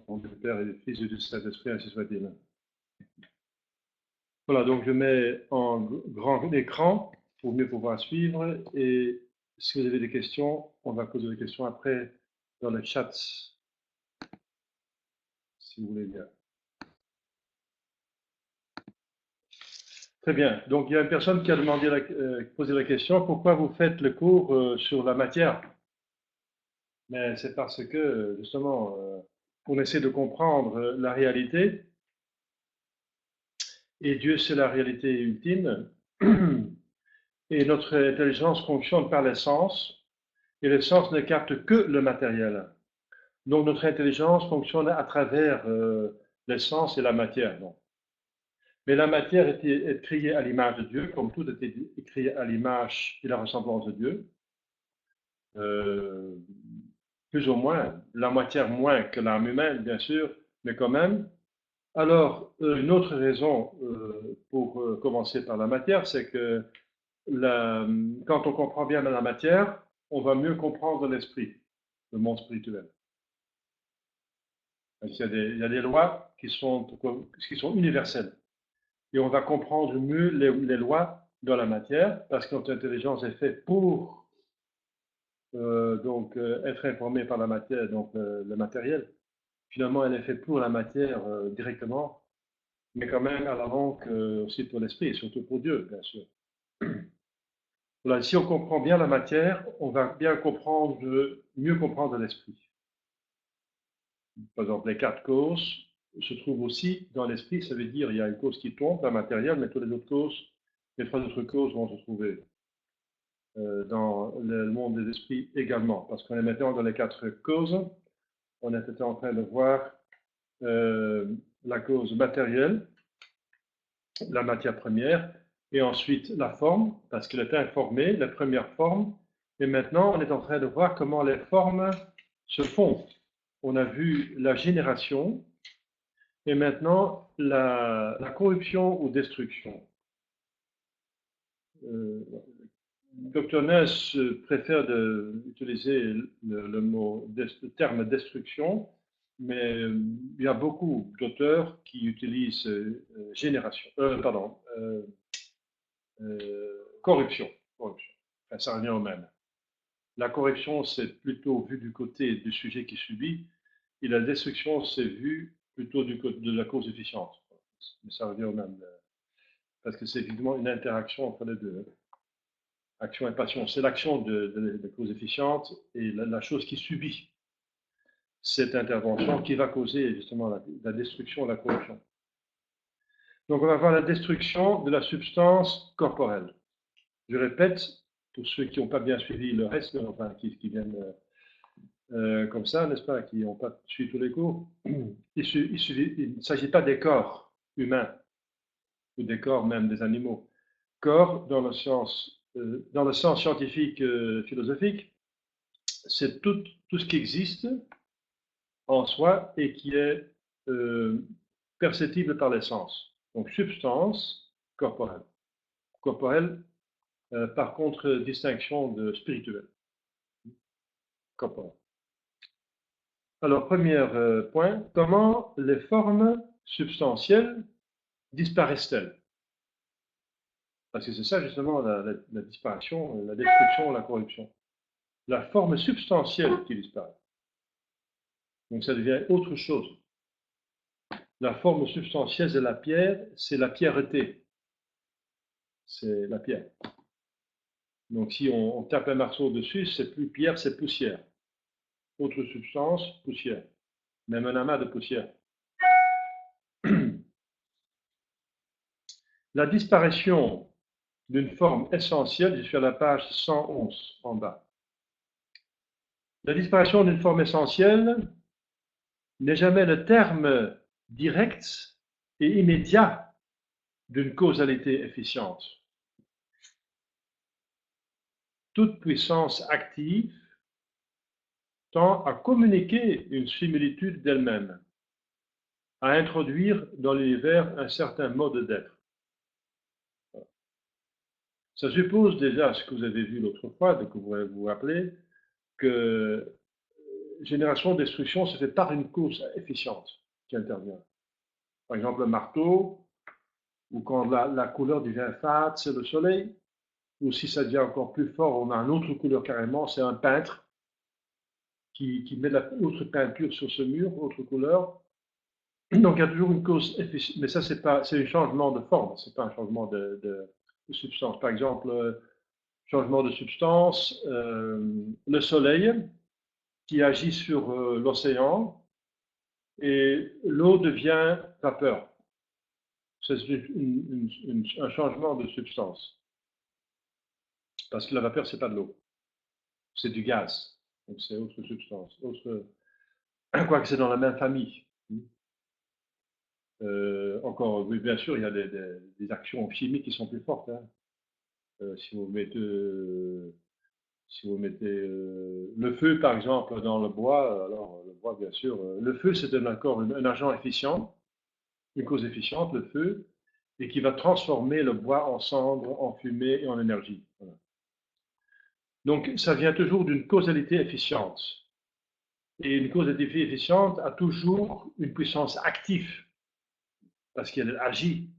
Au nom du Père et du Fils et du Saint-Esprit, ainsi soit-il. Voilà, donc je mets en grand écran pour mieux pouvoir suivre. Et si vous avez des questions, on va poser des questions après dans le chat, si vous voulez bien. Très bien. Donc il y a une personne qui a posé la question, pourquoi vous faites le cours sur la matière? Mais c'est parce que justement, on essaie de comprendre la réalité. Et Dieu, c'est la réalité ultime. Et notre intelligence fonctionne par les sens. Et les sens ne captent que le matériel. Donc notre intelligence fonctionne à travers les sens et la matière. Donc. Mais la matière est créée à l'image de Dieu, comme tout a été créé à l'image et la ressemblance de Dieu. Euh, Plus ou moins, la matière moins que l'âme humaine, bien sûr, mais quand même. Alors, une autre raison pour commencer par la matière, c'est que quand on comprend bien la matière, on va mieux comprendre l'esprit, le monde spirituel. Il y a des lois qui sont universelles. Et on va comprendre mieux les lois dans la matière, parce que notre intelligence est faite pour être informée par la matière, donc le matériel. Finalement, elle est faite pour la matière directement, mais quand même à la longue aussi pour l'esprit, et surtout pour Dieu, bien sûr. Voilà, si on comprend bien la matière, on va bien comprendre, mieux comprendre l'esprit. Par exemple, les 4 causes se trouvent aussi dans l'esprit, ça veut dire il y a une cause qui tombe, la matérielle, mais toutes les autres causes, les 3 autres causes vont se trouver dans le monde des esprits également, parce qu'on est maintenant dans les 4 causes. On était en train de voir la cause matérielle, la matière première, et ensuite la forme, parce qu'elle est informée, la première forme, et maintenant on est en train de voir comment les formes se font. On a vu la génération, et maintenant la corruption ou destruction. Dr. Ness préfère utiliser le terme destruction, mais il y a beaucoup d'auteurs qui utilisent corruption. Corruption. Enfin, ça revient au même. La corruption, c'est plutôt vu du côté du sujet qui subit, et la destruction, c'est vu plutôt du côté de la cause efficiente. Mais ça revient au même, parce que c'est évidemment une interaction entre les deux. Action et passion, c'est l'action de cause efficiente et la chose qui subit cette intervention qui va causer justement la destruction, la corruption. Donc on va voir la destruction de la substance corporelle. Je répète, pour ceux qui n'ont pas bien suivi le reste, enfin qui viennent comme ça, n'est-ce pas, qui n'ont pas suivi tous les cours, il ne s'agit pas des corps humains ou des corps même des animaux. Corps dans le sens scientifique, philosophique, c'est tout ce qui existe en soi et qui est perceptible par les sens. Donc substance corporelle. Corporelle, par contre, distinction de spirituelle. Corporelle. Alors, premier point, comment les formes substantielles disparaissent-elles? Parce que c'est ça justement la disparition, la destruction, la corruption. La forme substantielle qui disparaît. Donc ça devient autre chose. La forme substantielle de la pierre, c'est la pierreté. C'est la pierre. Donc si on tape un marteau dessus, c'est plus pierre, c'est poussière. Autre substance, poussière. Même un amas de poussière. La disparition d'une forme essentielle, je suis à la page 111 en bas. La disparition d'une forme essentielle n'est jamais le terme direct et immédiat d'une causalité efficiente. Toute puissance active tend à communiquer une similitude d'elle-même, à introduire dans l'univers un certain mode d'être. Ça suppose déjà ce que vous avez vu l'autre fois, que vous vous rappelez, que génération, destruction se fait par une cause efficiente qui intervient. Par exemple, le marteau, ou quand la couleur devient fade, c'est le soleil. Ou si ça devient encore plus fort, on a une autre couleur carrément, c'est un peintre qui met autre peinture sur ce mur, autre couleur. Donc il y a toujours une cause efficiente, mais ça c'est un changement de forme, c'est pas un changement de substance. Par exemple, changement de substance, le soleil qui agit sur l'océan et l'eau devient vapeur. C'est un changement de substance. Parce que la vapeur, c'est pas de l'eau, c'est du gaz. Donc c'est autre substance. Quoique c'est dans la même famille. Encore, oui, bien sûr, il y a des actions chimiques qui sont plus fortes. Hein. Si vous mettez le feu, par exemple, dans le bois, alors le bois, bien sûr, le feu, c'est encore un agent efficient, une cause efficiente, le feu, et qui va transformer le bois en cendre, en fumée et en énergie. Voilà. Donc, ça vient toujours d'une causalité efficiente. Et une causalité efficiente a toujours une puissance active, parce qu'elle agit.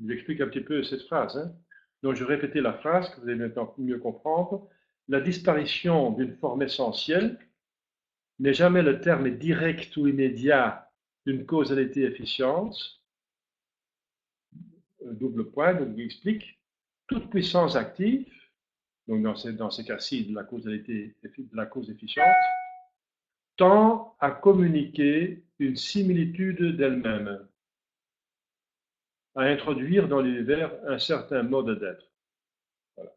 J'explique un petit peu cette phrase. Hein. Donc, je vais répéter la phrase, que vous allez maintenant mieux comprendre. La disparition d'une forme essentielle n'est jamais le terme direct ou immédiat d'une causalité efficiente. Double point, donc j'explique. Toute puissance active, donc dans ces cas-ci de la causalité, de la cause efficiente, tend à communiquer une similitude d'elle-même, à introduire dans l'univers un certain mode d'être. Voilà.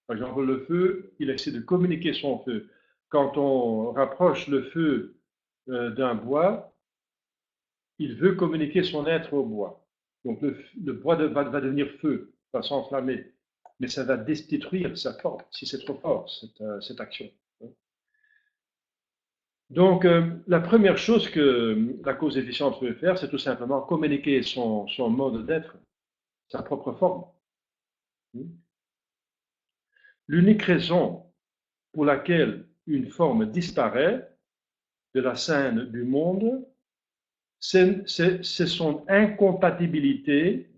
Par exemple, le feu, il essaie de communiquer son feu. Quand on rapproche le feu d'un bois, il veut communiquer son être au bois. Donc le bois va devenir feu, va s'enflammer, mais ça va détruire sa forme si c'est trop fort, cette action. Donc, la première chose que la cause efficiente veut faire, c'est tout simplement communiquer son mode d'être, sa propre forme. L'unique raison pour laquelle une forme disparaît de la scène du monde, c'est son incompatibilité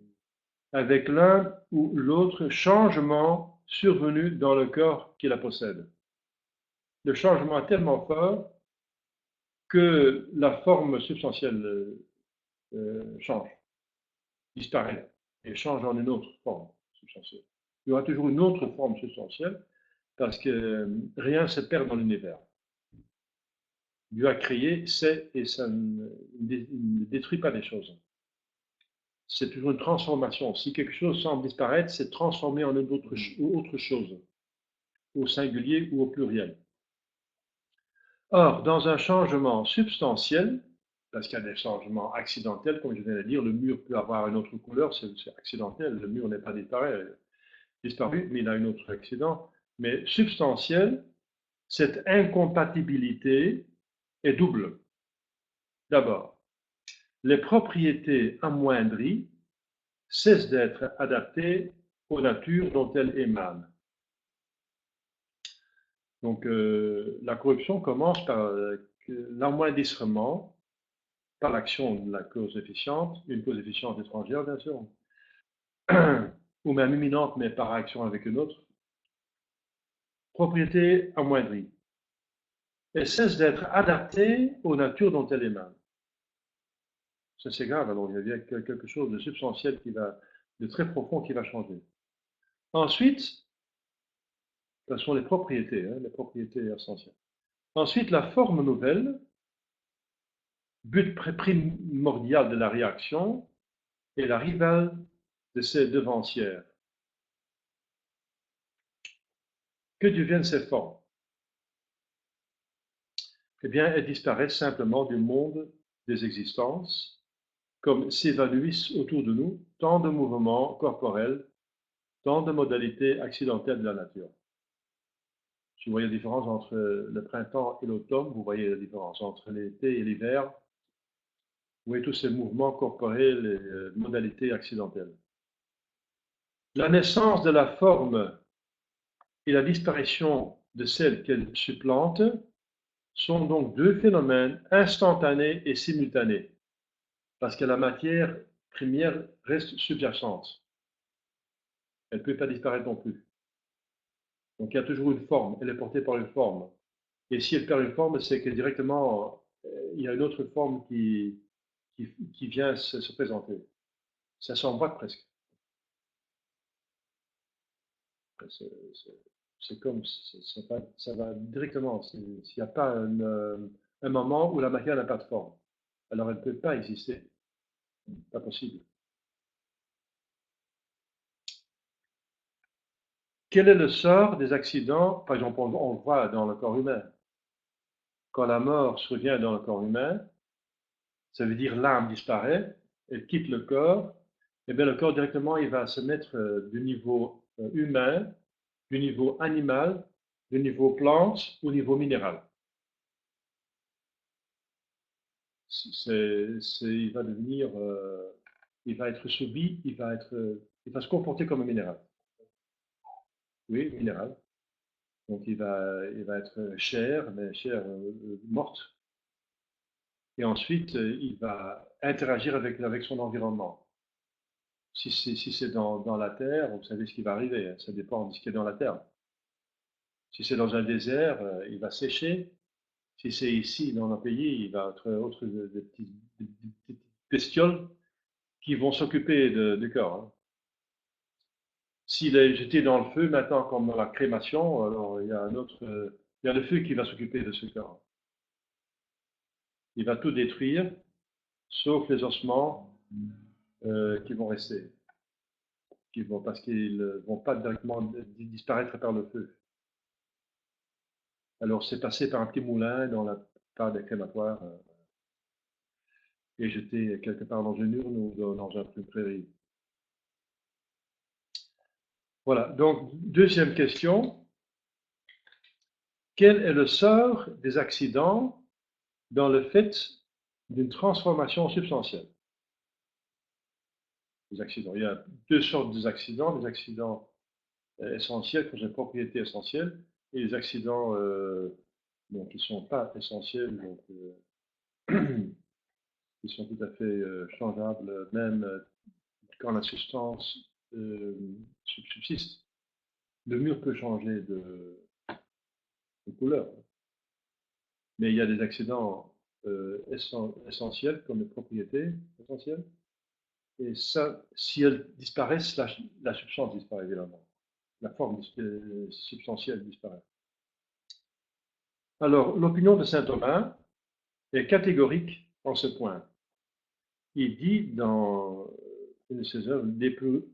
avec l'un ou l'autre changement survenu dans le corps qui la possède. Le changement est tellement fort que la forme substantielle change, disparaît et change en une autre forme substantielle. Il y aura toujours une autre forme substantielle parce que rien ne se perd dans l'univers. Dieu a créé, c'est et ça ne détruit pas les choses. C'est toujours une transformation. Si quelque chose semble disparaître, c'est transformé en une autre chose, au singulier ou au pluriel. Or, dans un changement substantiel, parce qu'il y a des changements accidentels, comme je viens de dire, le mur peut avoir une autre couleur, c'est accidentel, le mur n'est pas disparu, mais il a un autre accident. Mais substantiel, cette incompatibilité est double. D'abord, les propriétés amoindries cessent d'être adaptées aux natures dont elles émanent. Donc, la corruption commence par l'amoindrissement, par l'action de la cause efficiente, une cause efficiente étrangère, bien sûr, ou même imminente, mais par action avec une autre. Propriété amoindrie. Elle cesse d'être adaptée aux natures dont elle émane. Ça, c'est grave, alors il y a quelque chose de substantiel de très profond qui va changer. Ensuite, ce sont les propriétés essentielles. Ensuite, la forme nouvelle, but primordial de la réaction, est la rivale de ses devancières. Que deviennent ces formes? Eh bien, elles disparaissent simplement du monde des existences, comme s'évanouissent autour de nous tant de mouvements corporels, tant de modalités accidentelles de la nature. Si vous voyez la différence entre le printemps et l'automne, vous voyez la différence entre l'été et l'hiver, vous voyez tous ces mouvements corporels et modalités accidentelles. La naissance de la forme et la disparition de celle qu'elle supplante sont donc deux phénomènes instantanés et simultanés, parce que la matière première reste subjacente. Elle ne peut pas disparaître non plus. Donc il y a toujours une forme, elle est portée par une forme. Et si elle perd une forme, c'est que directement, il y a une autre forme qui vient se présenter. Ça s'emboîte presque. C'est comme, ça va directement. S'il n'y a pas un moment où la matière n'a pas de forme, alors elle ne peut pas exister. Pas possible. Quel est le sort des accidents? Par exemple, on le voit dans le corps humain. Quand la mort survient dans le corps humain, ça veut dire l'âme disparaît, elle quitte le corps, et bien le corps directement il va se mettre du niveau humain, du niveau animal, du niveau plante au niveau minéral. Il va devenir, il va être subi, il va se comporter comme un minéral. Oui, minéral. Donc il va être chair, mais chair morte. Et ensuite, il va interagir avec son environnement. Si c'est dans la terre, vous savez ce qui va arriver, hein, ça dépend de ce qui est dans la terre. Si c'est dans un désert, il va sécher. Si c'est ici, dans un pays, il va être autre de petites bestioles qui vont s'occuper du corps. Hein. S'il est jeté dans le feu, maintenant, comme dans la crémation, alors il y a il y a le feu qui va s'occuper de ce corps. Il va tout détruire, sauf les ossements qui vont rester, parce qu'ils ne vont pas directement disparaître par le feu. Alors c'est passé par un petit moulin dans la part des crématoires et jeté quelque part dans une urne ou dans une prairie. Voilà, donc deuxième question. Quel est le sort des accidents dans le fait d'une transformation substantielle? Les accidents. Il y a deux sortes des accidents essentiels qui ont une propriété essentielle et les accidents donc, qui ne sont pas essentiels, donc, qui sont tout à fait changeables, même quand la substance subsiste. Le mur peut changer de couleur, mais il y a des accidents essentiels comme les propriétés essentielles. Et ça, si elles disparaissent, la substance disparaît évidemment. La forme substantielle disparaît. Alors, l'opinion de saint Thomas est catégorique en ce point. Il dit dans une de ses œuvres, De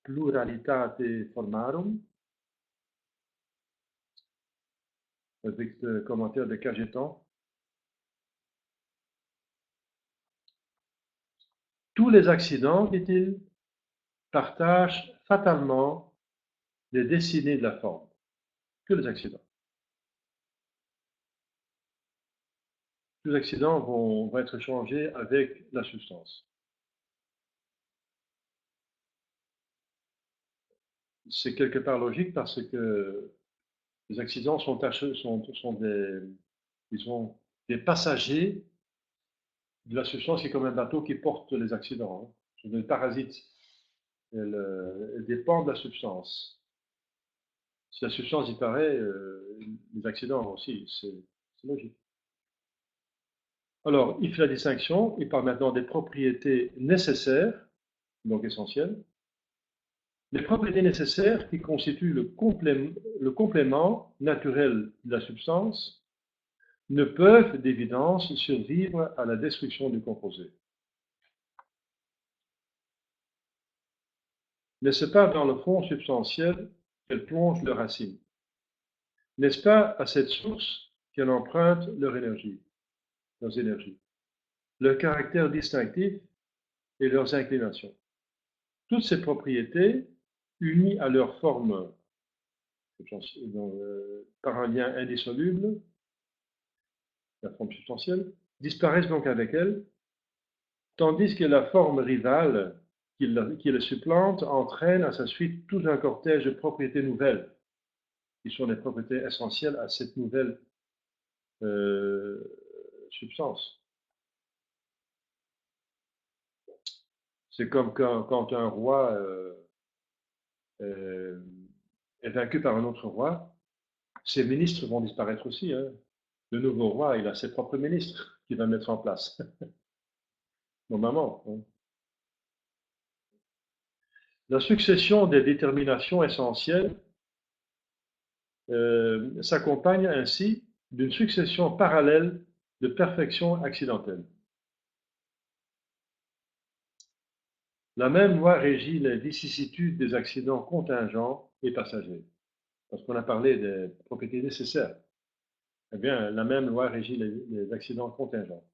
pluralitate formarum, avec le commentaire de Cajetan, tous les accidents, dit-il, partagent fatalement les destinées de la forme. Que les accidents. Tous les accidents vont être changés avec la substance. C'est quelque part logique parce que les accidents sont des passagers de la substance qui est comme un bateau qui porte les accidents. Hein. Ce sont des parasites. Elles dépendent de la substance. Si la substance disparaît, les accidents aussi, c'est logique. Alors, il fait la distinction, il parle maintenant des propriétés nécessaires, donc essentielles. Les propriétés nécessaires qui constituent le complément naturel de la substance ne peuvent d'évidence survivre à la destruction du composé. N'est-ce pas dans le fond substantiel qu'elles plongent leurs racines? N'est-ce pas à cette source qu'elles empruntent leurs énergies, leur caractère distinctif et leurs inclinations? Toutes ces propriétés, unies à leur forme par un lien indissoluble, la forme substantielle, disparaissent donc avec elles, tandis que la forme rivale qui le supplante entraîne à sa suite tout un cortège de propriétés nouvelles, qui sont les propriétés essentielles à cette nouvelle substance. C'est comme quand un roi est vaincu par un autre roi, ses ministres vont disparaître aussi, hein. Le nouveau roi, il a ses propres ministres qu'il va mettre en place, normalement, hein. La succession des déterminations essentielles s'accompagne ainsi d'une succession parallèle de perfections accidentelles. La même loi régit les vicissitudes des accidents contingents et passagers. Parce qu'on a parlé des propriétés nécessaires. Eh bien, la même loi régit les accidents contingents.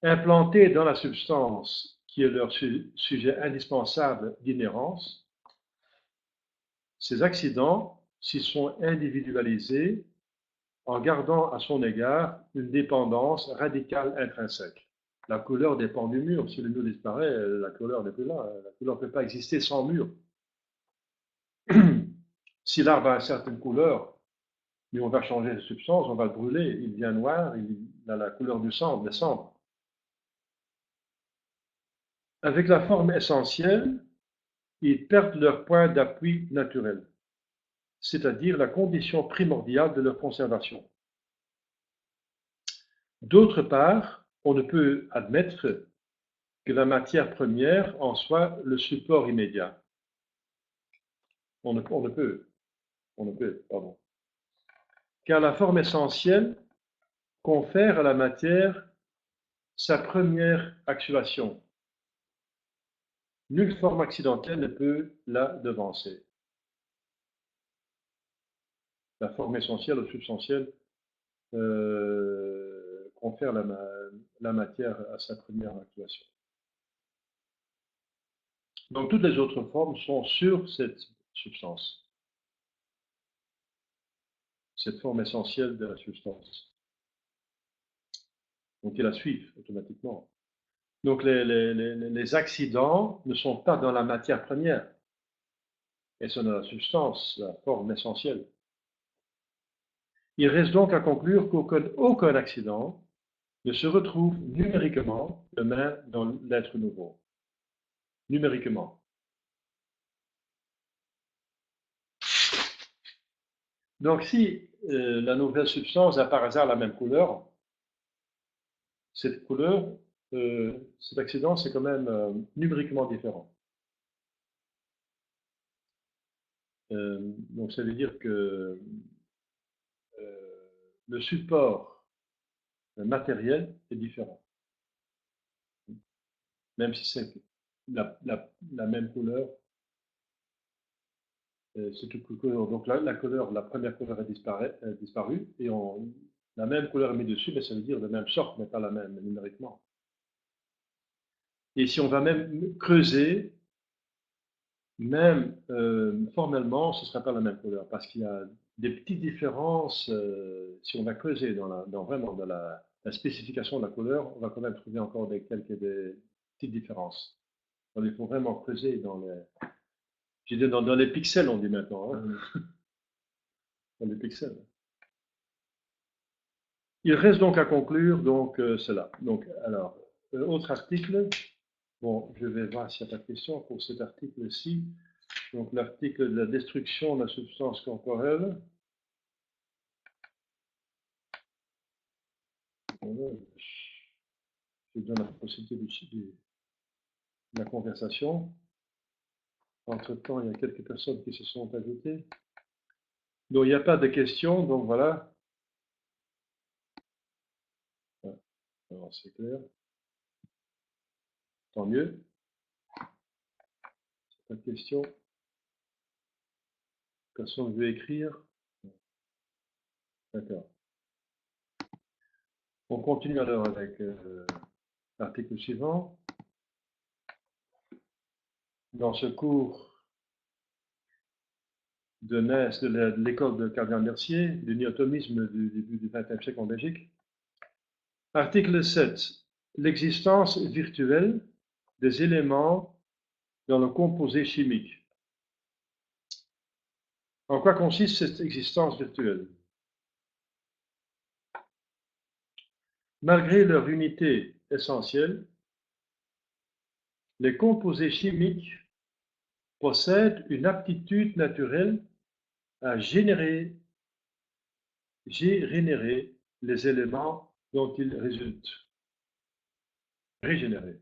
Implantés dans la substance qui est leur sujet indispensable d'inhérence, ces accidents s'y sont individualisés en gardant à son égard une dépendance radicale intrinsèque. La couleur dépend du mur. Si le mur disparaît, la couleur n'est plus là. La couleur ne peut pas exister sans mur. Si l'arbre a une certaine couleur, mais on va changer de substance, on va le brûler, il devient noir, il a la couleur du cendre, des cendres. Avec la forme essentielle, ils perdent leur point d'appui naturel, c'est-à-dire la condition primordiale de leur conservation. D'autre part, on ne peut admettre que la matière première en soit le support immédiat. On ne peut, pardon. Car la forme essentielle confère à la matière sa première actuation. Nulle forme accidentelle ne peut la devancer. La forme essentielle ou substantielle confère la matière à sa première actuation. Donc toutes les autres formes sont sur cette substance, cette forme essentielle de la substance. Donc ils la suivent automatiquement. Donc les accidents ne sont pas dans la matière première, et sont dans la substance, la forme essentielle. Il reste donc à conclure qu'aucun accident ne se retrouve numériquement de même dans l'être nouveau. Numériquement. Donc si la nouvelle substance a par hasard la même couleur, cette couleur, cet accident, c'est quand même numériquement différent. Donc ça veut dire que le support matériel est différent. Même si c'est la même couleur, c'est toute couleur. Donc la première couleur a disparu, et la même couleur est mise dessus, mais ça veut dire de même sorte, mais pas la même numériquement. Et si on va même creuser, même formellement, ce ne sera pas la même couleur, parce qu'il y a des petites différences. Si on va creuser vraiment dans la spécification de la couleur, on va quand même trouver encore des petites différences. Donc, il faut vraiment creuser dans les pixels, on dit maintenant, hein, dans les pixels. Il reste donc à conclure cela. Donc, alors, autre article. Bon, je vais voir s'il n'y a pas de questions pour cet article-ci. Donc, l'article de la destruction de la substance corporelle. Je donne la possibilité de la conversation. Entre-temps, il y a quelques personnes qui se sont ajoutées. Donc, il n'y a pas de questions, donc voilà. Alors, c'est clair. Tant mieux. Pas de questions. Personne ne veut écrire. D'accord. On continue alors avec l'article suivant. Dans ce cours de NES, de l'école de Cardinal-Mercier, du newtonisme du début du XXe siècle en Belgique. Article 7. L'existence virtuelle des éléments dans le composé chimique. En quoi consiste cette existence virtuelle? Malgré leur unité essentielle, les composés chimiques possèdent une aptitude naturelle à générer les éléments dont ils résultent. Régénérer.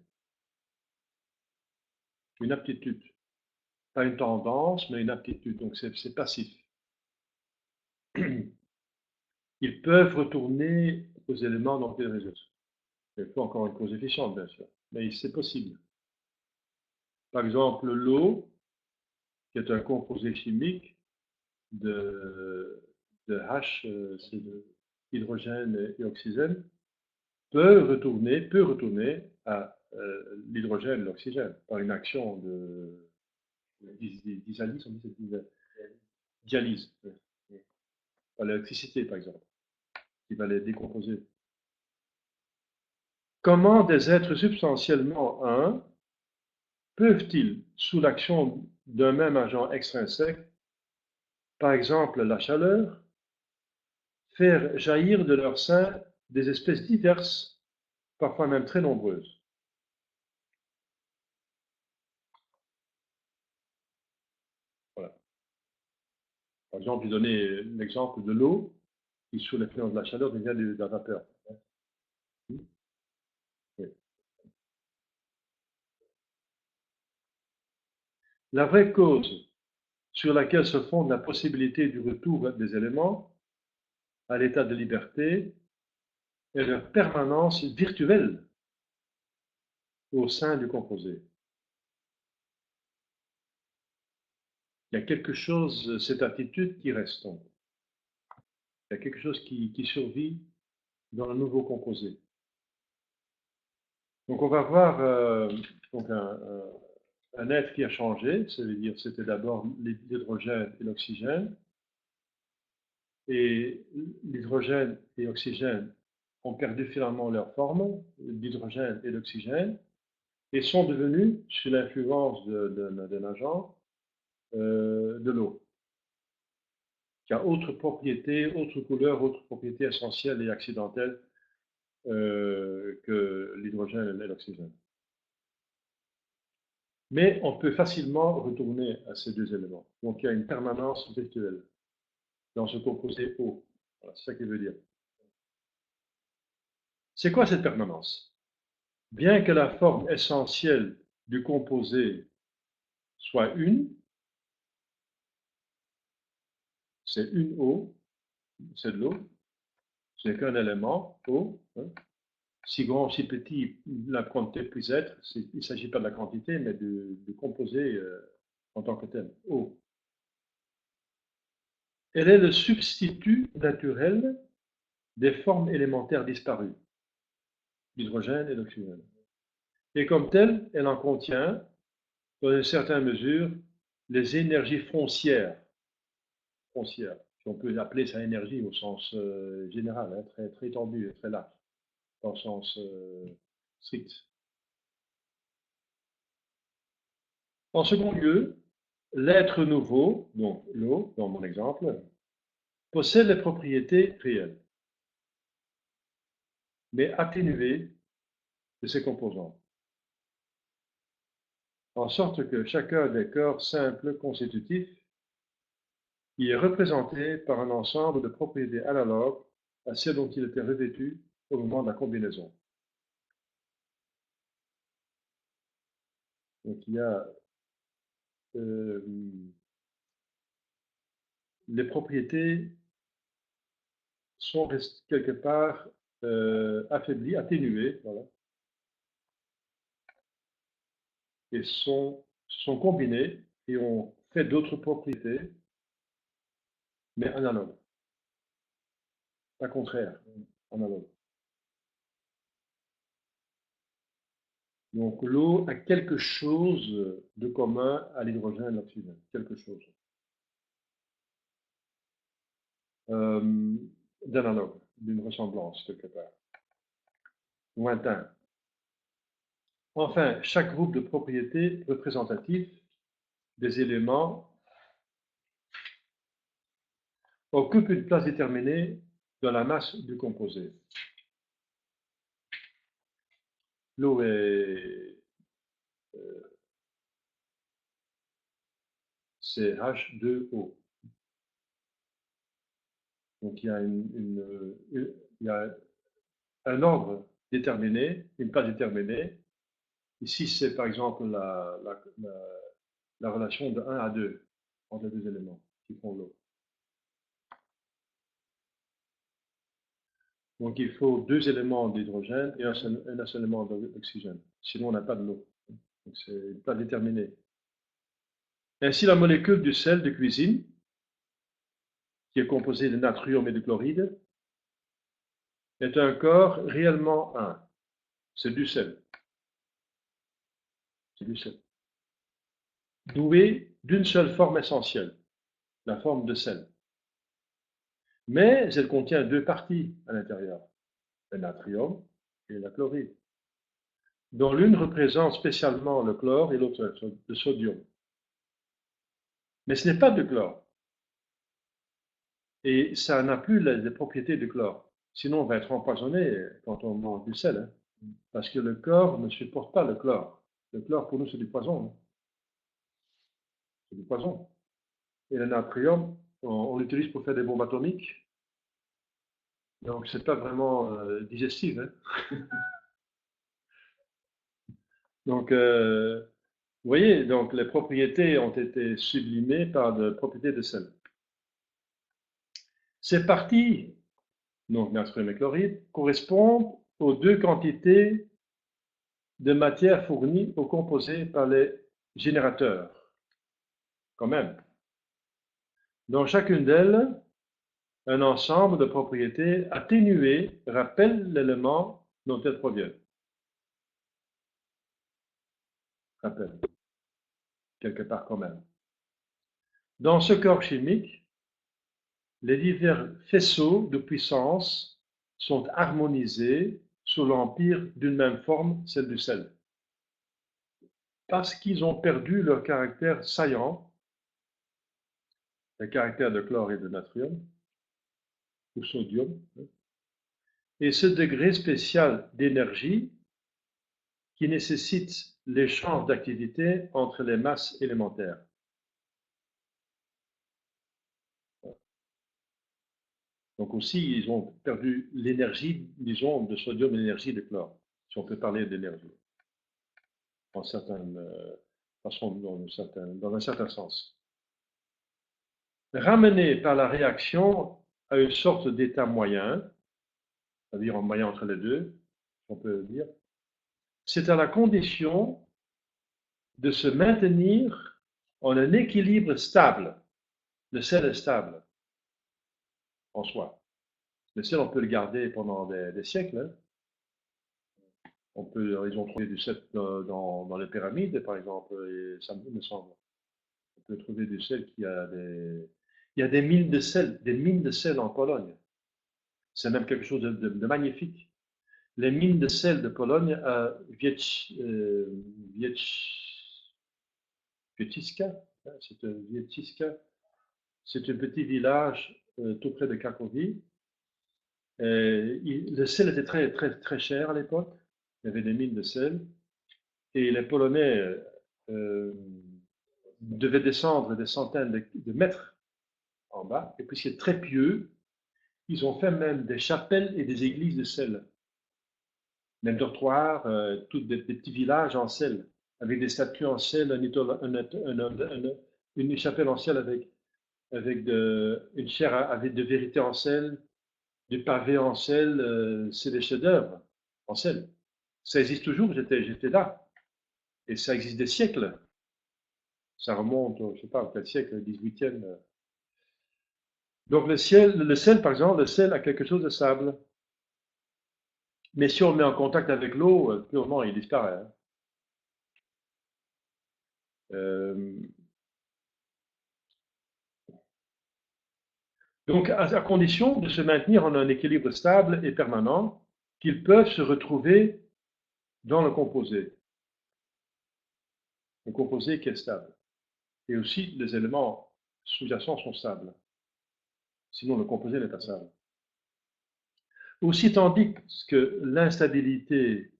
Une aptitude. Pas une tendance, mais une aptitude. Donc c'est passif. Ils peuvent retourner aux éléments dont ils résultent. Il faut encore une cause efficiente, bien sûr, mais c'est possible. Par exemple, l'eau, qui est un composé chimique de H, c'est de hydrogène et oxygène, peut retourner à l'hydrogène et l'oxygène par une action de dialyse, on dit dialyse, par l'électricité par exemple, qui va les décomposer. Comment des êtres substantiellement un peuvent-ils, sous l'action d'un même agent extrinsèque, par exemple la chaleur, faire jaillir de leur sein des espèces diverses, parfois même très nombreuses? Voilà. Par exemple, je donnais l'exemple de l'eau qui, sous l'influence de la chaleur, devient de la vapeur. Oui. La vraie cause sur laquelle se fonde la possibilité du retour des éléments à l'état de liberté est leur permanence virtuelle au sein du composé. Il y a quelque chose, cette attitude qui reste. Donc. Il y a quelque chose qui survit dans le nouveau composé. Donc on va voir donc un être qui a changé, ça veut dire c'était d'abord l'hydrogène et l'oxygène, et l'hydrogène et l'oxygène ont perdu finalement leur forme, l'hydrogène et l'oxygène, et sont devenus, sous l'influence d'un agent, de l'eau, qui a autre propriété, autre couleur, autre propriété essentielle et accidentelle que l'hydrogène et l'oxygène. Mais on peut facilement retourner à ces deux éléments. Donc il y a une permanence virtuelle dans ce composé eau. Voilà, c'est ça qu'il veut dire. C'est quoi cette permanence? Bien que la forme essentielle du composé soit une, c'est une eau, c'est de l'eau, c'est qu'un élément, eau. Hein. Si grand, si petit la quantité puisse être, il ne s'agit pas de la quantité, mais du composé en tant que tel, eau. Elle est le substitut naturel des formes élémentaires disparues, l'hydrogène et l'oxygène. Et comme telle, elle en contient, dans une certaine mesure, les énergies foncières, si on peut appeler ça énergie au sens général, hein, très, très étendu et très large, dans le sens strict. En second lieu, l'être nouveau, donc l'eau, dans mon exemple, possède les propriétés réelles, mais atténuées de ses composants, en sorte que chacun des corps simples constitutifs y est représenté par un ensemble de propriétés analogues à celles dont il était revêtu au moment de la combinaison. Donc il y a les propriétés sont quelque part affaiblies, atténuées, voilà, et sont combinées et ont fait d'autres propriétés, mais analogues, pas contraires, analogues. Donc l'eau a quelque chose de commun à l'hydrogène et l'oxygène, quelque chose. D'analogue, d'une ressemblance quelque part. Lointain. Enfin, chaque groupe de propriétés représentatif des éléments occupe une place déterminée dans la masse du composé. L'eau c'est H2O. Donc il y a un ordre déterminé, une place déterminée. Ici, c'est par exemple la relation de 1 à 2 entre les deux éléments qui font l'eau. Donc il faut deux éléments d'hydrogène et un seul élément d'oxygène. Sinon, on n'a pas de l'eau. Donc c'est une place déterminée. Ainsi, la molécule du sel de cuisine, qui est composée de natrium et de chloride, est un corps réellement un. C'est du sel. C'est du sel. Doué d'une seule forme essentielle, la forme de sel. Mais elle contient deux parties à l'intérieur, le natrium et la chloride, dont l'une représente spécialement le chlore et l'autre le sodium. Mais ce n'est pas de chlore. Et ça n'a plus les propriétés du chlore. Sinon, on va être empoisonné quand on mange du sel. Hein, parce que le corps ne supporte pas le chlore. Le chlore, pour nous, c'est du poison. Hein. C'est du poison. Et le natrium, on l'utilise pour faire des bombes atomiques. Donc, c'est pas vraiment digestif. Hein. Donc, vous voyez, donc les propriétés ont été sublimées par des propriétés de sel. Ces parties, donc natrium et chloride, correspondent aux deux quantités de matière fournies aux composés par les générateurs, quand même. Dans chacune d'elles, un ensemble de propriétés atténuées rappelle l'élément dont elles proviennent. Rappelle, quelque part quand même. Dans ce corps chimique, les divers faisceaux de puissance sont harmonisés sous l'empire d'une même forme, celle du sel. Parce qu'ils ont perdu leur caractère saillant, le caractère de chlore et de natrium, ou sodium, et ce degré spécial d'énergie qui nécessite l'échange d'activité entre les masses élémentaires. Donc aussi, ils ont perdu l'énergie, disons, de sodium et l'énergie de chlore, si on peut parler d'énergie, en certaine façon, dans un certain sens. Ramené par la réaction à une sorte d'état moyen, c'est-à-dire en moyen entre les deux, on peut dire, c'est à la condition de se maintenir en un équilibre stable. Le sel est stable en soi. Le sel, on peut le garder pendant des siècles. Hein. Ils ont trouvé du sel dans les pyramides, par exemple, et ça me semble. On peut trouver du sel il y a des mines de sel en Pologne. C'est même quelque chose de magnifique. Les mines de sel de Pologne à Wieciska, c'est un petit village tout près de Cracovie. Le sel était très, très, très cher à l'époque. Il y avait des mines de sel. Et les Polonais devaient descendre des centaines de mètres en bas. Et puisqu'ils étaient très pieux, ils ont fait même des chapelles et des églises de sel. Même dortoirs, des petits villages en sel, avec des statues en sel, une chapelle en sel avec une chaire avec de vérité en sel, du pavé en sel, c'est des chefs-d'œuvre en sel. Ça existe toujours, j'étais là. Et ça existe des siècles. Ça remonte, je ne sais pas, quel siècle, le 18e. Donc le sel, par exemple, le sel a quelque chose de sable. Mais si on le met en contact avec l'eau, purement, il disparaît. Hein. Donc, à condition de se maintenir en un équilibre stable et permanent, qu'ils peuvent se retrouver dans le composé qui est stable. Et aussi, les éléments sous-jacents sont stables. Sinon, le composé n'est pas stable. Aussi, tandis que l'instabilité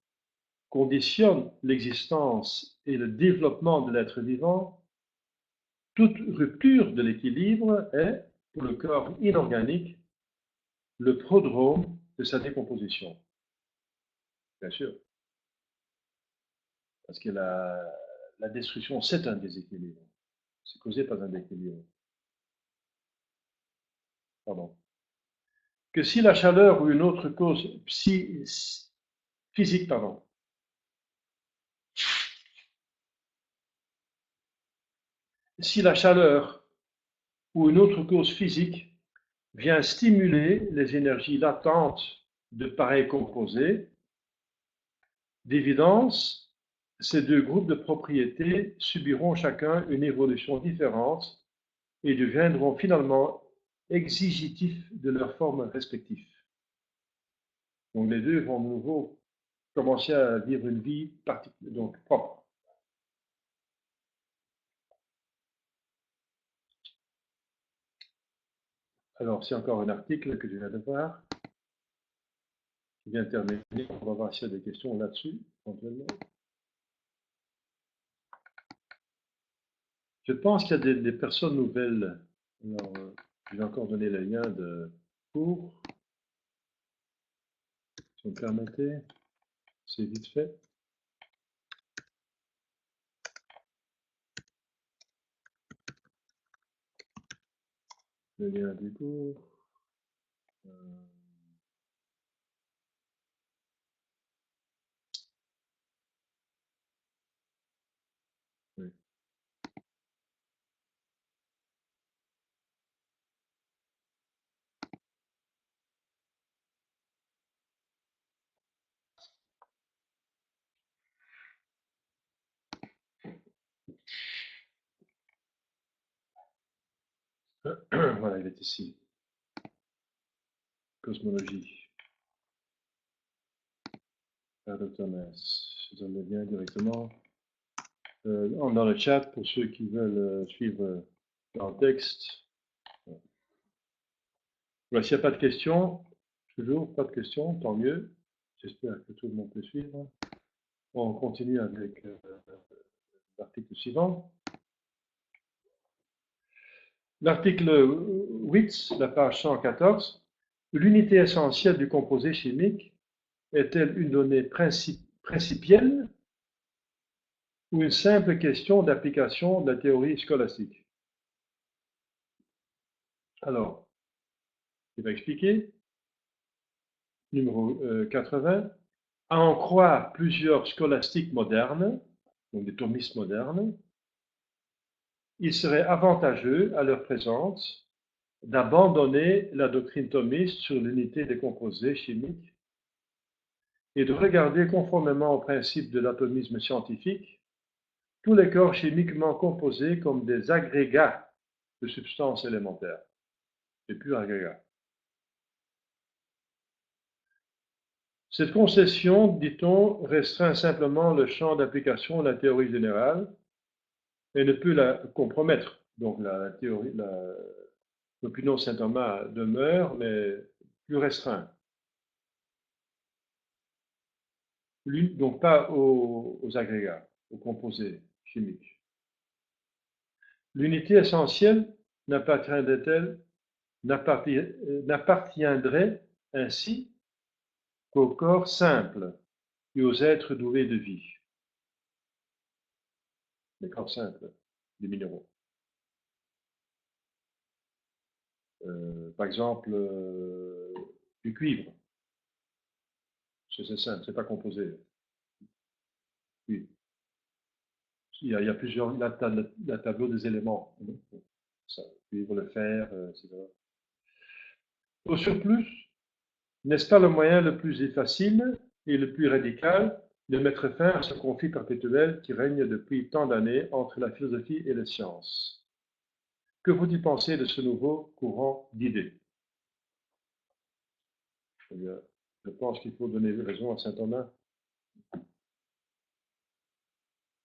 conditionne l'existence et le développement de l'être vivant, toute rupture de l'équilibre est, pour le corps inorganique, le prodrome de sa décomposition. Bien sûr, parce que la destruction, c'est un déséquilibre. C'est causé par un déséquilibre. Pardon. Que si la chaleur ou une autre cause physique, si la chaleur ou une autre cause physique vient stimuler les énergies latentes de pareils composés, d'évidence, ces deux groupes de propriétés subiront chacun une évolution différente et deviendront finalement exigitifs de leurs formes respectives. Donc les deux vont de nouveau commencer à vivre une vie donc propre. Alors, c'est encore un article que je viens de voir, qui vient de terminer. On va voir s'il y a des questions là-dessus, éventuellement. Je pense qu'il y a des personnes nouvelles. Alors, je vais encore donner le lien de cours, si vous me permettez. C'est vite fait. Le lien du cours. Oui. Voilà, il est ici. Cosmologie. Par Dr. Metz. Je donne le lien directement dans le chat pour ceux qui veulent suivre dans le texte. Voilà, s'il n'y a pas de questions, toujours pas de questions, tant mieux. J'espère que tout le monde peut suivre. On continue avec l'article suivant. L'article 8, la page 114. L'unité essentielle du composé chimique est-elle une donnée principielle ou une simple question d'application de la théorie scolastique? Alors, il va expliquer. Numéro 80. À en croire plusieurs scolastiques modernes, donc des thomistes modernes, il serait avantageux, à leur présence, d'abandonner la doctrine thomiste sur l'unité des composés chimiques et de regarder conformément au principe de l'atomisme scientifique tous les corps chimiquement composés comme des agrégats de substances élémentaires, des purs agrégats. Cette concession, dit-on, restreint simplement le champ d'application de la théorie générale et ne peut la compromettre. Donc la théorie, l'opinion de saint Thomas demeure, mais plus restreint. Donc pas aux agrégats, aux composés chimiques. L'unité essentielle n'appartiendrait ainsi qu'au corps simple et aux êtres doués de vie. Les corps simples, des minéraux. Par exemple, du cuivre. C'est simple, c'est pas composé. Oui. Il y a plusieurs, la tableau des éléments. Ça, cuivre, le fer, etc. Au surplus, n'est-ce pas le moyen le plus facile et le plus radical de mettre fin à ce conflit perpétuel qui règne depuis tant d'années entre la philosophie et les sciences? Que vous-il pensez de ce nouveau courant d'idées? Je pense qu'il faut donner raison à saint Thomas.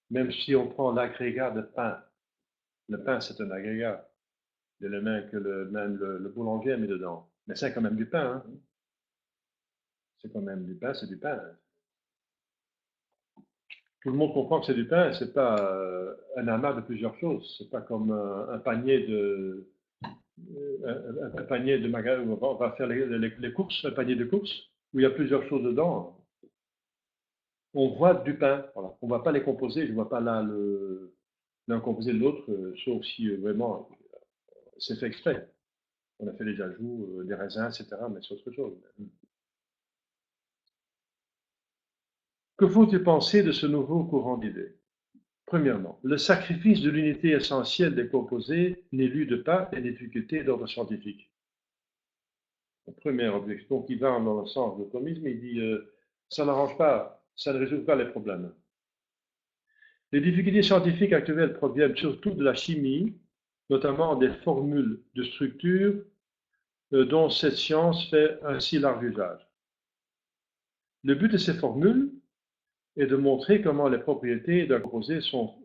Même si on prend l'agrégat de pain, le pain c'est un agrégat, l'élément que même le boulanger a mis dedans. Mais c'est quand même du pain. Hein? C'est quand même du pain, c'est du pain. Tout le monde comprend que c'est du pain, c'est pas un amas de plusieurs choses. C'est pas comme un panier un panier de magasin où on va faire les courses, un panier de courses où il y a plusieurs choses dedans. On voit du pain, voilà. On ne va pas les composer. Je ne vois pas là l'un composer de l'autre, sauf si vraiment c'est fait exprès. On a fait des ajouts, des raisins, etc. Mais c'est autre chose. Que faut-il penser de ce nouveau courant d'idées? Premièrement, le sacrifice de l'unité essentielle des composés n'élude pas les difficultés d'ordre scientifique. La première objection, donc il va dans le sens de l'atomisme, il dit ça n'arrange pas, ça ne résout pas les problèmes. Les difficultés scientifiques actuelles proviennent surtout de la chimie, notamment des formules de structure dont cette science fait un si large usage. Le but de ces formules est de montrer comment les propriétés d'un composé sont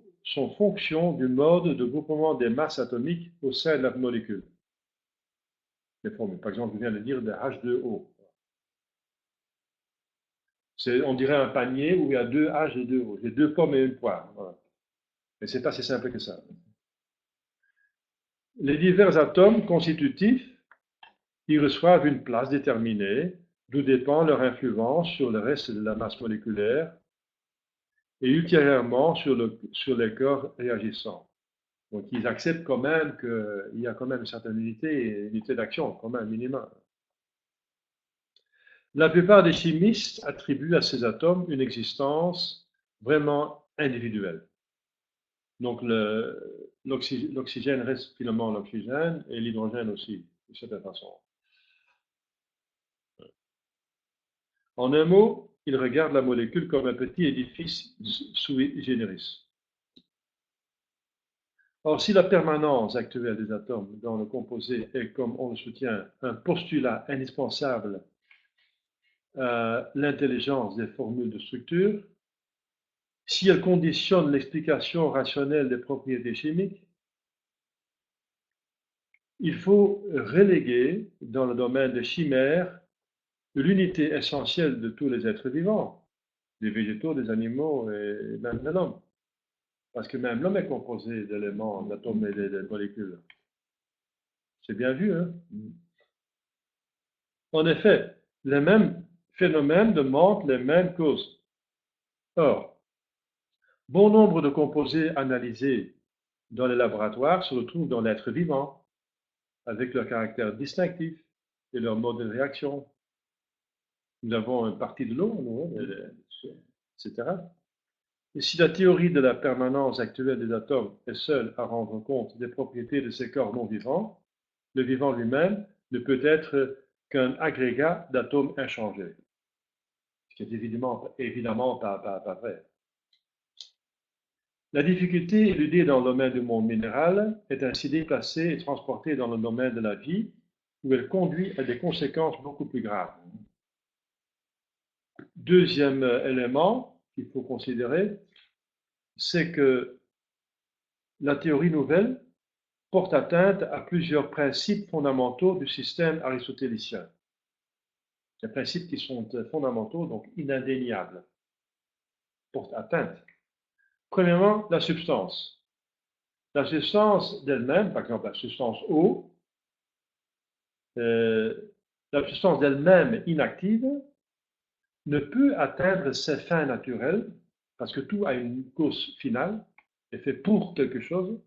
fonction du mode de groupement des masses atomiques au sein de la molécule. Les formules, par exemple, je viens de dire de H2O. On dirait un panier où il y a deux H et deux O. J'ai deux pommes et une poire. Voilà. Mais c'est pas si simple que ça. Les divers atomes constitutifs y reçoivent une place déterminée, d'où dépend leur influence sur le reste de la masse moléculaire et ultérieurement sur les corps réagissants. Donc ils acceptent quand même qu'il y a quand même une certaine unité d'action, quand même minimum. La plupart des chimistes attribuent à ces atomes une existence vraiment individuelle. Donc l'oxygène reste finalement l'oxygène et l'hydrogène aussi, de certaine façon. En un mot, ils regardent la molécule comme un petit édifice sui generis. Or, si la permanence actuelle des atomes dans le composé est, comme on le soutient, un postulat indispensable à l'intelligence des formules de structure, si elle conditionne l'explication rationnelle des propriétés chimiques, il faut reléguer dans le domaine des chimères l'unité essentielle de tous les êtres vivants, des végétaux, des animaux et même de l'homme. Parce que même l'homme est composé d'éléments, d'atomes et de molécules. C'est bien vu, hein? En effet, les mêmes phénomènes demandent les mêmes causes. Or, bon nombre de composés analysés dans les laboratoires se retrouvent dans l'être vivant, avec leur caractère distinctif et leur mode de réaction. Nous avons une partie de l'eau, etc. Et si la théorie de la permanence actuelle des atomes est seule à rendre compte des propriétés de ces corps non vivants, le vivant lui-même ne peut être qu'un agrégat d'atomes inchangés. Ce qui est évidemment pas vrai. La difficulté éludée dans le domaine du monde minéral est ainsi déplacée et transportée dans le domaine de la vie, où elle conduit à des conséquences beaucoup plus graves. Deuxième élément qu'il faut considérer, c'est que la théorie nouvelle porte atteinte à plusieurs principes fondamentaux du système aristotélicien. Des principes qui sont fondamentaux, donc inindéniables, portent atteinte. Premièrement, la substance. La substance d'elle-même, par exemple la substance eau, la substance d'elle-même inactive ne peut atteindre ses fins naturelles, parce que tout a une cause finale, est fait pour quelque chose,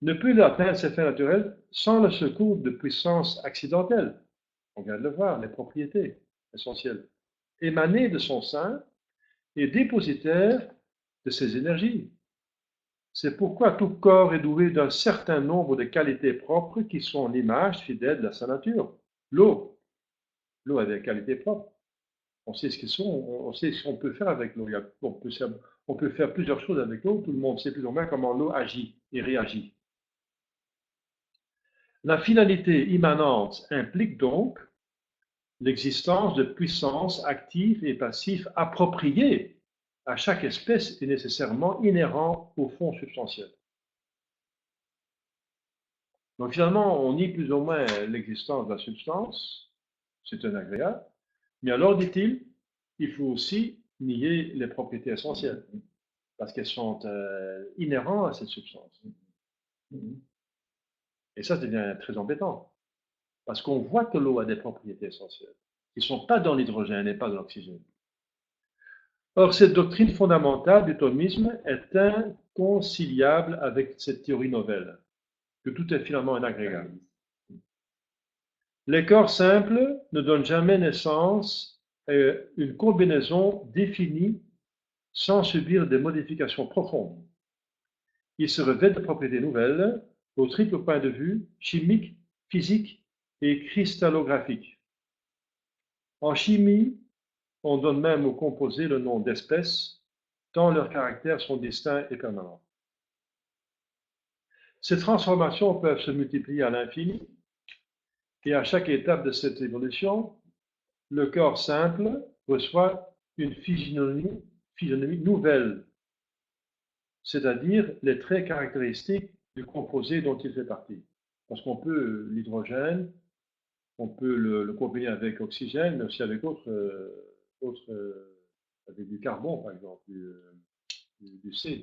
ne peut atteindre ses fins naturelles sans le secours de puissances accidentelles. On vient de le voir, les propriétés essentielles, émanées de son sein et dépositaires de ses énergies. C'est pourquoi tout corps est doué d'un certain nombre de qualités propres qui sont l'image fidèle de sa nature. L'eau a des qualités propres. On sait ce qu'ils sont, on sait ce qu'on peut faire avec l'eau. On peut faire plusieurs choses avec l'eau. Tout le monde sait plus ou moins comment l'eau agit et réagit. La finalité immanente implique donc l'existence de puissances actives et passives appropriées à chaque espèce et nécessairement inhérent au fond substantiel. Donc finalement, on nie plus ou moins l'existence de la substance, c'est un agrégat, mais alors, dit-il, il faut aussi nier les propriétés essentielles, parce qu'elles sont inhérentes à cette substance. Et ça devient très embêtant, parce qu'on voit que l'eau a des propriétés essentielles, qui ne sont pas dans l'hydrogène et pas dans l'oxygène. Or, cette doctrine fondamentale du thomisme est inconciliable avec cette théorie nouvelle, que tout est finalement un agrégat. Les corps simples ne donnent jamais naissance à une combinaison définie sans subir des modifications profondes. Ils se revêtent de propriétés nouvelles au triple point de vue chimique, physique et cristallographique. En chimie, on donne même aux composés le nom d'espèces, tant leurs caractères sont distincts et permanents. Ces transformations peuvent se multiplier à l'infini, et à chaque étape de cette évolution, le corps simple reçoit une physionomie nouvelle, c'est-à-dire les traits caractéristiques du composé dont il fait partie. Parce qu'on peut l'hydrogène, on peut le combiner avec oxygène, mais aussi avec avec du carbone, par exemple, du C,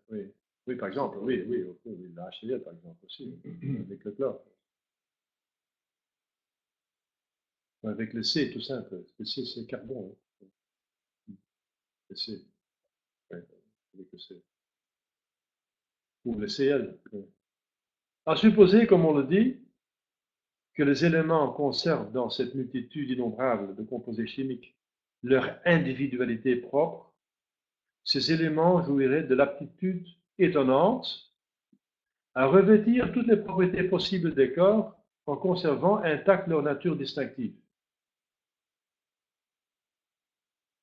oui. Oui, par exemple, oui, la HCl, par exemple, aussi, avec le chlore. Avec le C, tout simple. Le C, c'est carbone. Le C, oui, avec le C. Ou le Cl. Oui. À supposer, comme on le dit, que les éléments conservent dans cette multitude innombrable de composés chimiques leur individualité propre, ces éléments jouiraient de l'aptitude étonnante à revêtir toutes les propriétés possibles des corps en conservant intacte leur nature distinctive.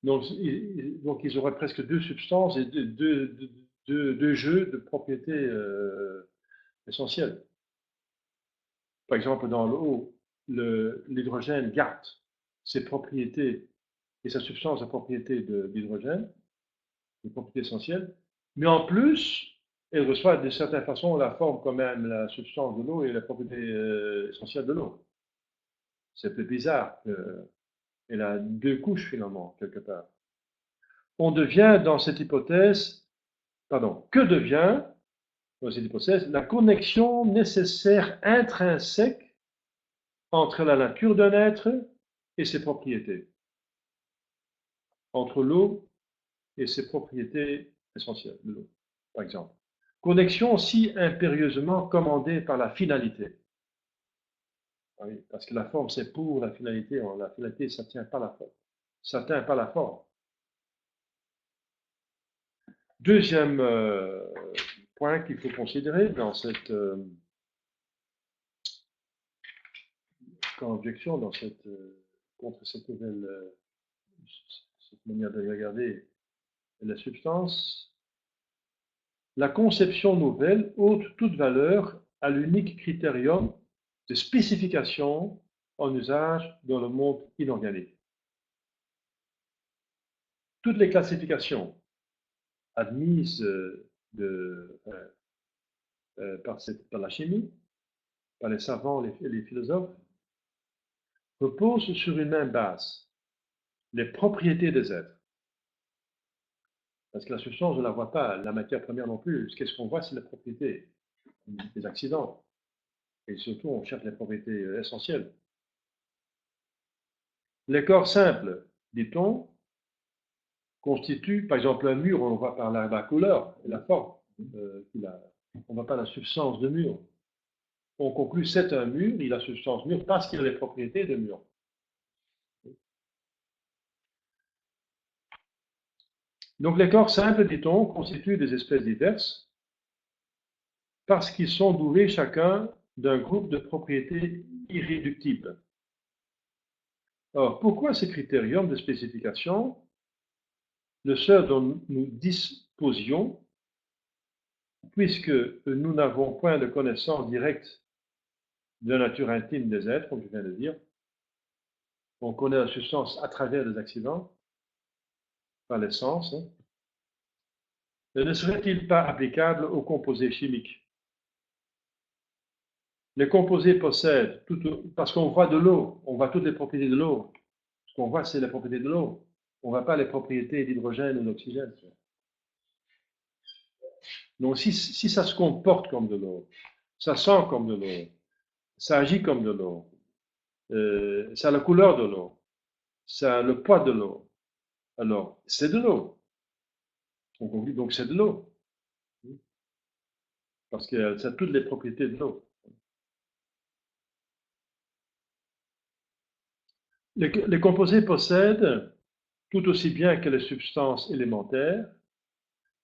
Donc ils auraient presque deux substances et deux jeux de propriétés essentielles. Par exemple, dans l'eau, l'hydrogène garde ses propriétés et sa substance à propriété d'hydrogène, des propriétés essentielles, mais en plus, elle reçoit de certaine façon la forme quand même la substance de l'eau et la propriété essentielle de l'eau. C'est un peu bizarre qu'elle a deux couches finalement, quelque part. On devient dans cette hypothèse, que devient dans cette hypothèse la connexion nécessaire intrinsèque entre la nature d'un être et ses propriétés, entre l'eau et ses propriétés essentielles de l'eau, par exemple. Connexion si impérieusement commandée par la finalité. Ah oui, parce que la forme, c'est pour la finalité. La finalité, ça ne tient pas la forme. Ça ne tient pas la forme. Deuxième point qu'il faut considérer dans cette objection, contre cette nouvelle cette manière de regarder la substance, la conception nouvelle ôte toute valeur à l'unique critérium de spécification en usage dans le monde inorganique. Toutes les classifications admises par la chimie, par les savants et les philosophes, reposent sur une même base, les propriétés des êtres. Parce que la substance, on ne la voit pas, la matière première non plus. Qu'est-ce qu'on voit, c'est les propriétés, les accidents. Et surtout, on cherche les propriétés essentielles. Les corps simples, dit-on, constituent, par exemple, un mur, on le voit par la couleur et la forme qu'il a. On ne voit pas la substance de mur. On conclut c'est un mur, il a substance mur parce qu'il a les propriétés de mur. Donc les corps simples, dit-on, constituent des espèces diverses parce qu'ils sont doués chacun d'un groupe de propriétés irréductibles. Or, pourquoi ce critérium de spécification, le seul dont nous disposions, puisque nous n'avons point de connaissance directe de la nature intime des êtres, comme je viens de dire, on connaît la substance à travers les accidents, par les sens, ne serait-il pas applicable aux composés chimiques? Les composés possèdent, parce qu'on voit de l'eau, on voit toutes les propriétés de l'eau, qu'on voit, c'est les propriétés de l'eau. On ne voit pas les propriétés d'hydrogène ou d'oxygène. Donc, si ça se comporte comme de l'eau, ça sent comme de l'eau, ça agit comme de l'eau, ça a la couleur de l'eau, ça a le poids de l'eau, alors c'est de l'eau. On conclut donc c'est de l'eau, parce que ça a toutes les propriétés de l'eau. Les composés possèdent, tout aussi bien que les substances élémentaires,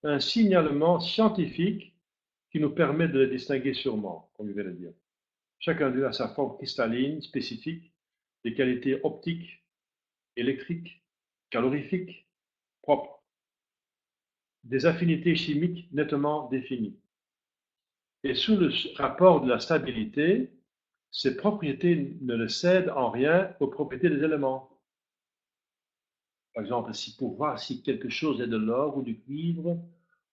un signalement scientifique qui nous permet de les distinguer sûrement, comme je vais le dire. Chacun d'eux a sa forme cristalline spécifique, des qualités optiques, électriques, calorifiques, propres, des affinités chimiques nettement définies. Et sous le rapport de la stabilité, ces propriétés ne le cèdent en rien aux propriétés des éléments. Par exemple, si pour voir si quelque chose est de l'or ou du cuivre,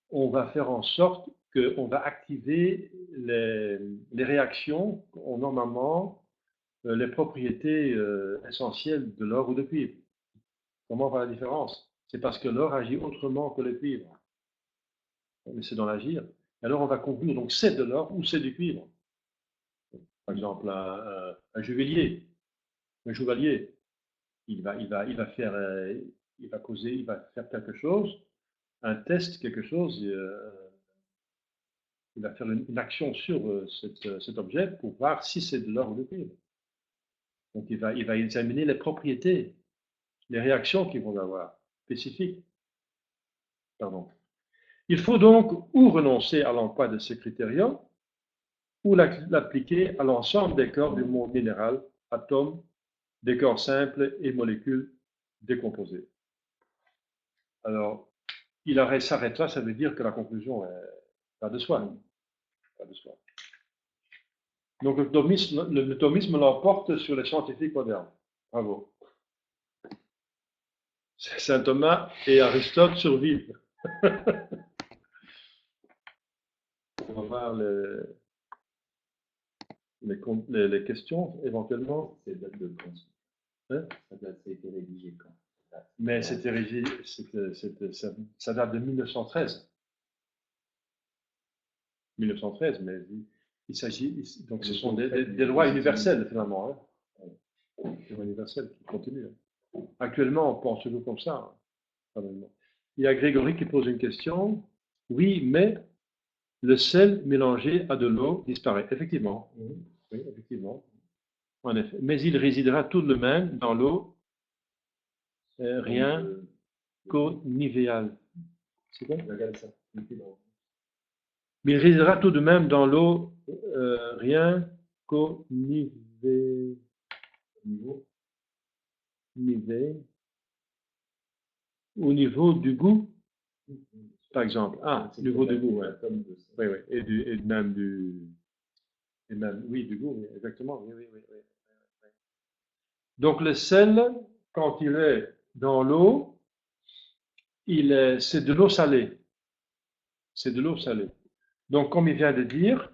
on va faire en sorte qu'on va activer les réactions qui ont normalement les propriétés essentielles de l'or ou de cuivre. Comment on voit la différence? C'est parce que l'or agit autrement que le cuivre. Mais c'est dans l'agir. Alors on va conclure, donc c'est de l'or ou c'est du cuivre. Par exemple, un juvélier, un jouvalier, il va faire, il va faire quelque chose, un test, quelque chose, il va faire une action sur cet objet pour voir si c'est de l'or ou du cuivre. Donc il va examiner les propriétés, les réactions qu'ils vont avoir, spécifiques. Pardon. Il faut donc ou renoncer à l'emploi de ces critériums, ou l'appliquer à l'ensemble des corps du monde minéral, atomes, des corps simples et molécules décomposées. Alors, il s'arrête là, ça veut dire que la conclusion est pas de soi. Pas de soi. Donc le thomisme l'emporte sur les scientifiques modernes. Bravo. Saint Thomas et Aristote survivent. On va voir les questions éventuellement. C'est date de quand? Hein? Ça a été rédigé quand? Mais c'était ça date de 1913. 1913, mais il s'agit, donc ce sont des lois universelles finalement, hein. Des lois universelles qui continuent. Actuellement, on pense toujours comme ça, hein. Il y a Grégory qui pose une question. Oui, mais le sel mélangé à de l'eau disparaît. Effectivement. Oui, effectivement. En effet. Mais il résidera tout de même dans l'eau, rien qu'au nivéal. C'est quoi? Mais il résidera tout de même dans l'eau, rien qu'au niveau, au niveau du goût, par exemple. Ah, niveau du goût, ouais. Oui, oui. Et même oui, du goût, oui, exactement. Oui, oui, oui, oui. Donc le sel, quand il est dans l'eau, c'est de l'eau salée. C'est de l'eau salée. Donc, comme il vient de dire,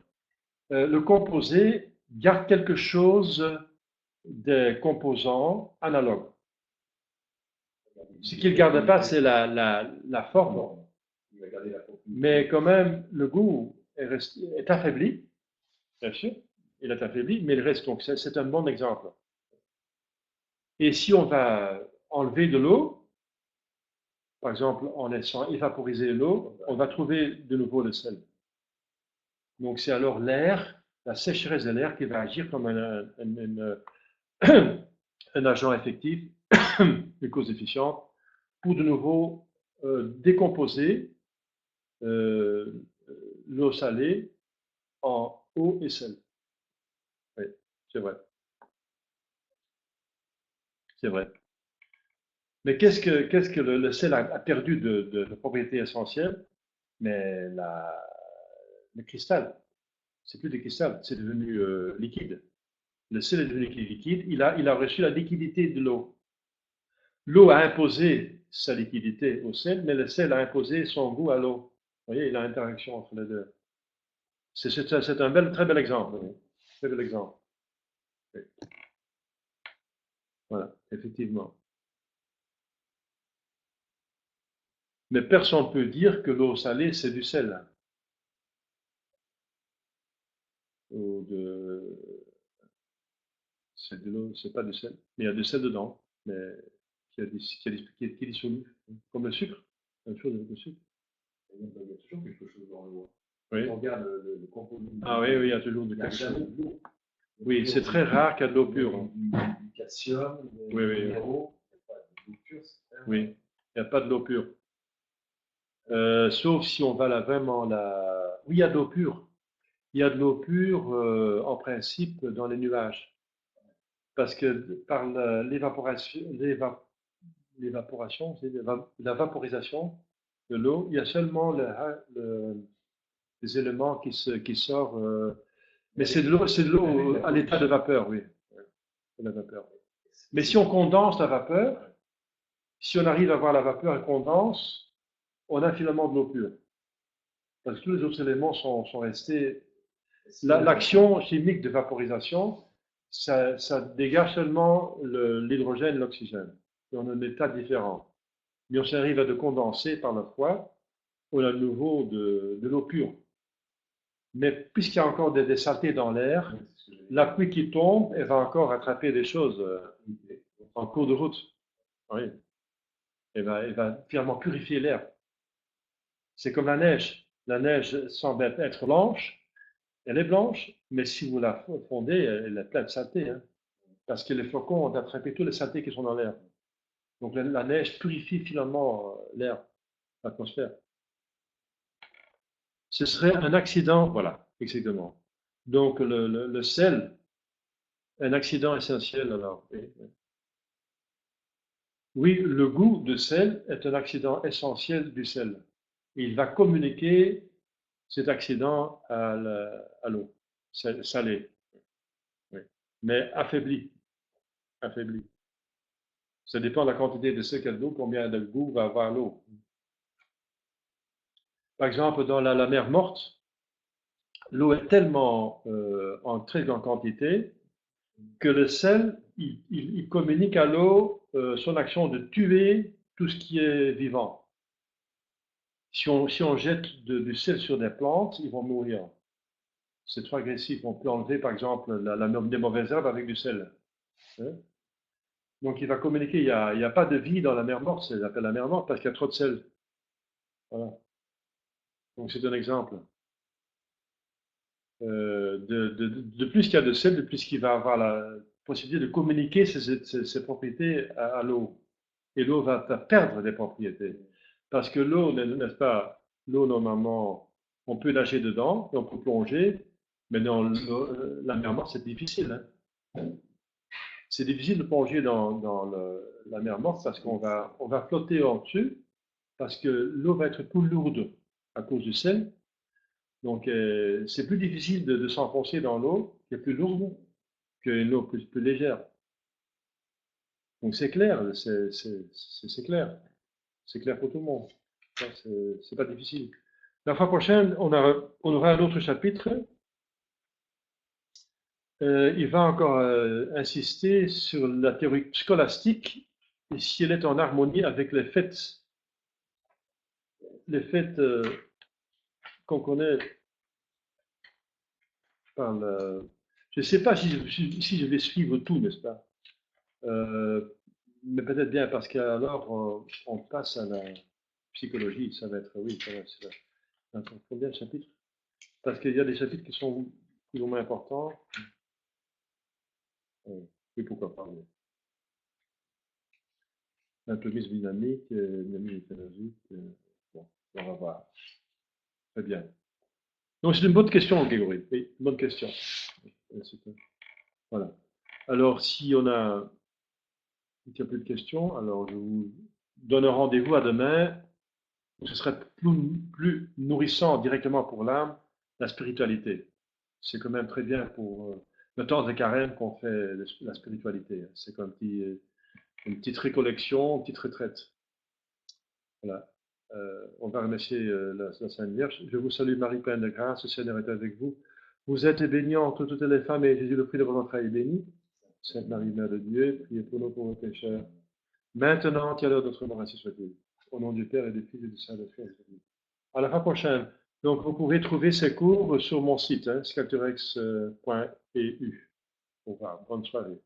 le composé garde quelque chose des composants analogues. Ce qu'il ne garde pas, c'est la forme. Mais quand même, le goût est affaibli, bien sûr, il est affaibli, mais il reste. Donc, c'est un bon exemple. Et si on va enlever de l'eau, par exemple en laissant évaporiser l'eau, on va trouver de nouveau le sel. Donc, c'est alors l'air, la sécheresse de l'air qui va agir comme un agent effectif, une cause efficiente, pour de nouveau décomposer l'eau salée en eau et sel. Oui, c'est vrai. C'est vrai. Mais qu'est-ce que le sel a perdu de propriétés essentielles? Mais le cristal, c'est plus du cristal, c'est devenu liquide. Le sel est devenu liquide, il a reçu la liquidité de l'eau. L'eau a imposé sa liquidité au sel, mais le sel a imposé son goût à l'eau. Vous voyez, il y a l'interaction entre les deux. C'est un très bel exemple. Oui. Très bel exemple. Oui. Voilà, effectivement. Mais personne ne peut dire que l'eau salée, c'est du sel. C'est de l'eau, c'est pas du sel. Mais il y a du sel dedans, mais qui est dissolu, comme le sucre. La même chose avec le sucre. Il y a toujours quelque chose dans l'eau. Oui. Quand on regarde le composé. Ah oui, oui, il y a toujours Il y a quelque jamais chose. de l'eau. Oui, c'est très rare qu'il y a de l'eau pure. Du calcium, Oui, oui, des oui. minéraux. De l'eau pure, Oui, il n'y a pas de l'eau pure. Sauf si on va là vraiment la. Oui, il y a de l'eau pure. Il y a de l'eau pure en principe dans les nuages. Parce que par l'évaporation, c'est la vaporisation de l'eau, il y a seulement les éléments qui sortent. Mais c'est de l'eau à l'état de vapeur, oui. De la vapeur. Mais si on condense la vapeur, si on arrive à voir la vapeur et condense, on a finalement de l'eau pure. Parce que tous les autres éléments sont restés. L'action chimique de vaporisation, ça dégage seulement l'hydrogène et l'oxygène. Et on a un état différent. Mais on s'arrive à de condenser par le froid, on a de nouveau de l'eau pure. Mais puisqu'il y a encore des saletés dans l'air, la pluie qui tombe, elle va encore attraper des choses en cours de route. Oui. Elle va finalement purifier l'air. C'est comme la neige. La neige semble être blanche, elle est blanche, mais si vous la fondez, elle est pleine de saleté, hein, parce que les flocons ont attrapé toutes les saletés qui sont dans l'air. Donc la neige purifie finalement l'air, l'atmosphère. Ce serait un accident, voilà, exactement. Donc le sel, un accident essentiel alors. Oui, le goût de sel est un accident essentiel du sel. Il va communiquer cet accident à l'eau salée, oui. Mais affaibli, affaibli. Ça dépend de la quantité de sel qu'il y a d'eau, combien de goût va avoir l'eau. Par exemple, dans la mer Morte, l'eau est tellement en très grande quantité que le sel, il communique à l'eau son action de tuer tout ce qui est vivant. Si on jette du sel sur des plantes, ils vont mourir. C'est trop agressif. On peut enlever, par exemple, des mauvaises herbes avec du sel. Hein. Donc, il va communiquer. Il n'y a pas de vie dans la mer Morte. C'est l'appelle la mer Morte parce qu'il y a trop de sel. Voilà. Donc, c'est un exemple. De plus qu'il y a de sel, de plus qu'il va avoir la possibilité de communiquer ses propriétés à l'eau. Et l'eau va perdre des propriétés. Parce que l'eau, n'est-ce pas, l'eau, normalement, on peut nager dedans, et on peut plonger, mais dans la mer Morte, c'est difficile. Hein. C'est difficile de plonger dans la mer Morte parce qu'on va flotter en dessus, parce que l'eau va être plus lourde à cause du sel. Donc, c'est plus difficile de s'enfoncer dans l'eau qui est plus lourde qu'une eau plus légère. Donc, c'est clair, c'est clair. C'est clair pour tout le monde. C'est pas difficile. La fois prochaine, on aura un autre chapitre. Il va encore insister sur la théorie scolastique et si elle est en harmonie avec les fêtes qu'on connaît par le. Je ne sais pas si je vais suivre tout, n'est-ce pas? Mais peut-être bien parce qu'alors on passe à la psychologie. Ça va être, oui, ça va être. Attends, combien de chapitres? Parce qu'il y a des chapitres qui sont plus ou moins importants. Oui, pourquoi pas. L'atomisme dynamique, dynamisme écologique. Bon, on va voir. Très bien. Donc, c'est une bonne question, Grégory. Oui, une bonne question. Voilà. Alors, si on a. Il n'y a plus de questions, alors je vous donne un rendez-vous à demain. Ce serait plus nourrissant directement pour l'âme, la spiritualité. C'est quand même très bien pour le temps de carême qu'on fait la spiritualité. C'est comme une petite récollection, une petite retraite. Voilà. On va remercier la Sainte Vierge. Je vous salue Marie, pleine de grâce, le Seigneur est avec vous. Vous êtes bénie entre toutes les femmes et Jésus, le fruit de votre entrailles, est béni. Sainte Marie, Mère de Dieu, priez pour nous pauvres pécheurs. Maintenant, et à l'heure de notre mort, ainsi soit-il. Au nom du Père et du Fils et du Saint-Esprit. À la fois prochaine. Donc, vous pouvez trouver ces cours sur mon site, sculpturex.eu. Au revoir. Bonne soirée.